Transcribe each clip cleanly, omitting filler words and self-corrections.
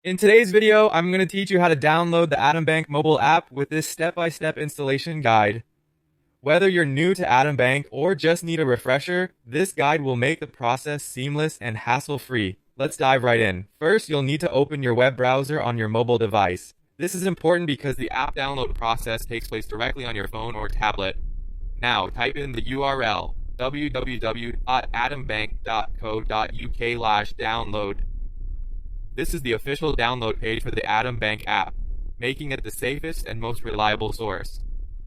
In today's video, I'm going to teach you how to download the Atom Bank mobile app with this step-by-step installation guide. Whether you're new to Atom Bank or just need a refresher, this guide will make the process seamless and hassle-free. Let's dive right in. First, you'll need to open your web browser on your mobile device. This is important because the app download process takes place directly on your phone or tablet. Now, type in the URL www.atombank.co.uk/download. This is the official download page for the Atom Bank app, making it the safest and most reliable source.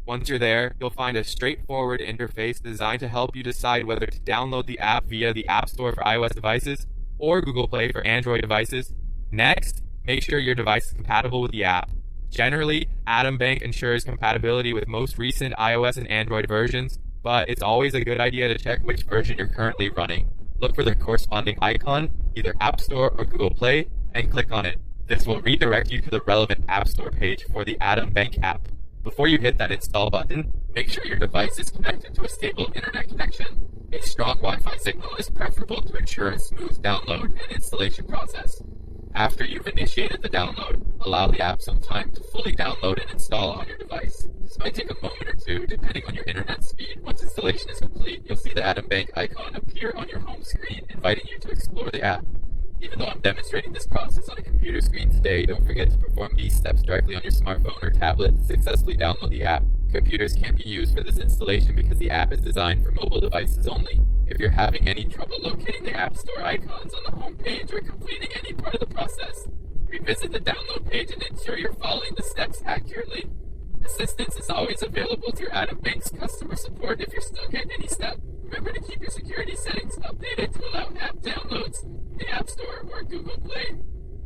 Once you're there, you'll find a straightforward interface designed to help you decide whether to download the app via the App Store for iOS devices or Google Play for Android devices. Next, make sure your device is compatible with the app. Generally, Atom Bank ensures compatibility with most recent iOS and Android versions, but it's always a good idea to check which version you're currently running. Look for the corresponding icon, either App Store or Google Play, and click on it. This will redirect you to the relevant App Store page for the Atom Bank app. Before you hit that install button, make sure your device is connected to a stable internet connection. A strong Wi-Fi signal is preferable to ensure a smooth download and installation process. After you've initiated the download, allow the app some time to fully download and install on your device. This might take a moment or two, depending on your internet speed. Once installation is complete, you'll see the Atom Bank icon appear on your home screen, inviting you to explore the app. Even though I'm demonstrating this process on a computer screen today, don't forget to perform these steps directly on your smartphone or tablet to successfully download the app. Computers can't be used for this installation because the app is designed for mobile devices only. If you're having any trouble locating the App Store icons on the home page or completing any part of the process, revisit the download page and ensure you're following the steps accurately. Assistance is always available through Atom Bank's customer support if you're stuck at any step. Remember to keep your security settings updated to allow app downloads in the App Store or Google Play.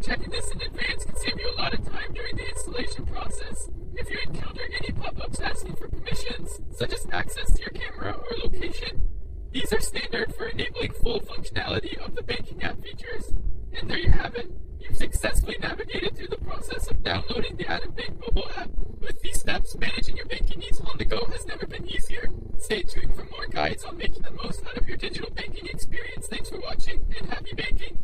Checking this in advance can save you a lot of time during the installation process. If you encounter any pop-ups asking for permissions, such as access to your camera or location, these are standard for enabling full functionality of the banking app features. And there you have it. You've successfully navigated through the process of downloading the Atom Bank mobile app. With these steps, managing your banking needs on the go has never been easier. Stay tuned for more guides on making the most out of your digital banking experience. Thanks for watching, and happy banking!